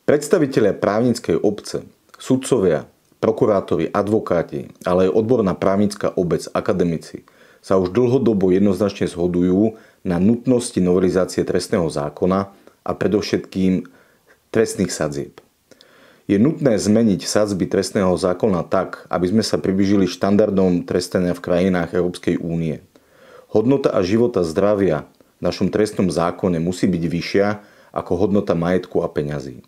Predstavitelia právnickej obce, sudcovia, prokurátori, advokáti, ale aj odborná právnická obec, akademici sa už dlhodobo jednoznačne zhodujú na nutnosti novelizácie trestného zákona a predovšetkým trestných sadzieb. Je nutné zmeniť sadzby trestného zákona tak, aby sme sa priblížili štandardom trestania v krajinách Európskej únie. Hodnota a života zdravia v našom trestnom zákone musí byť vyššia ako hodnota majetku a peňazí.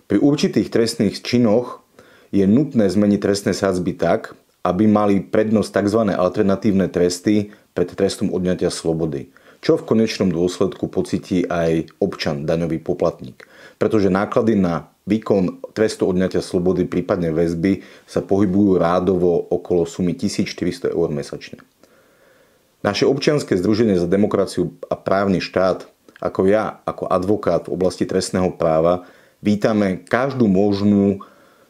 Pri určitých trestných činoch je nutné zmeniť trestné sadzby tak, aby mali prednosť tzv. Alternatívne tresty pred trestom odňatia slobody, čo v konečnom dôsledku pocíti aj občan, daňový poplatník. Pretože náklady na výkon trestu odňatia slobody, prípadne väzby, sa pohybujú rádovo okolo sumy 1400 eur mesačne. Naše občianske združenie za demokraciu a právny štát, ako ja, ako advokát v oblasti trestného práva, vítame každú možnú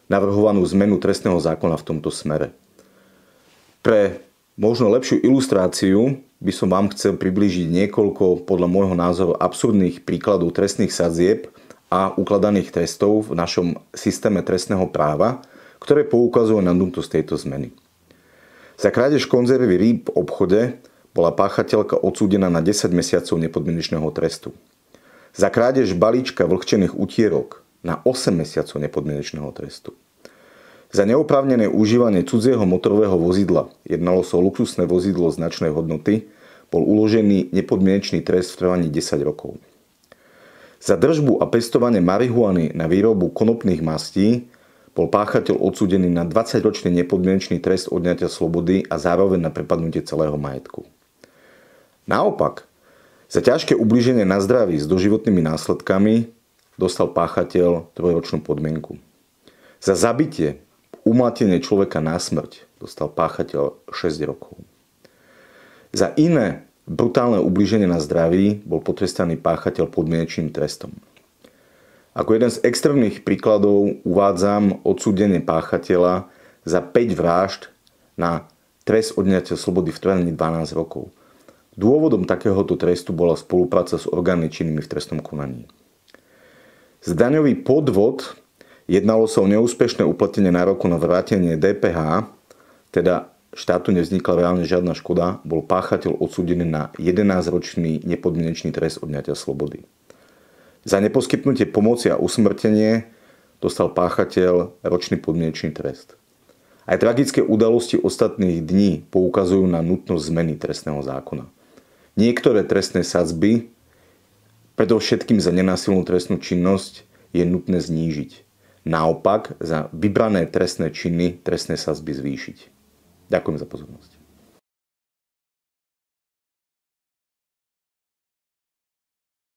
navrhovanú zmenu trestného zákona v tomto smere. Pre možno lepšiu ilustráciu by som vám chcel priblížiť niekoľko, podľa môjho názoru, absurdných príkladov trestných sadzieb a ukladaných trestov v našom systéme trestného práva, ktoré poukazujú na nutnosť tejto zmeny. Za krádež konzervy rýb v obchode bola páchateľka odsúdená na 10 mesiacov nepodmienečného trestu. Za krádež balíčka vlhčených utierok na 8 mesiacov nepodmienečného trestu. Za neoprávnené užívanie cudzieho motorového vozidla, jednalo sa o luxusné vozidlo značnej hodnoty, bol uložený nepodmienečný trest v trvaní 10 rokov. Za držbu a pestovanie marihuany na výrobu konopných mastí bol páchateľ odsúdený na 20-ročný nepodmienečný trest odňatia slobody a zároveň na prepadnutie celého majetku. Naopak, za ťažké ublíženie na zdraví s doživotnými následkami dostal páchateľ 3-ročnú podmienku. Za zabitie, umlátenie človeka na smrť dostal páchateľ 6 rokov. Za iné brutálne ublíženie na zdraví bol potrestaný páchateľ podmienečným trestom. Ako jeden z extrémnych príkladov uvádzam odsúdenie páchateľa za 5 vražd na trest odňatia slobody v trvaní 12 rokov. Dôvodom takéhoto trestu bola spolupráca s orgánmi činnými v trestnom konaní. Za daňový podvod jednalo sa o neúspešné uplatnenie nároku na vrátenie DPH, teda štátu nevznikla reálne žiadna škoda, bol páchateľ odsúdený na 11-ročný nepodmienečný trest odňatia slobody. Za neposkytnutie pomoci a usmrtenie dostal páchateľ ročný podmienečný trest. Aj tragické udalosti ostatných dní poukazujú na nutnosť zmeny trestného zákona. Niektoré trestné sadzby, predovšetkým za nenásilnú trestnú činnosť, je nutné znížiť. Naopak, za vybrané trestné činy trestné sadzby zvýšiť. Ďakujem za pozornosť.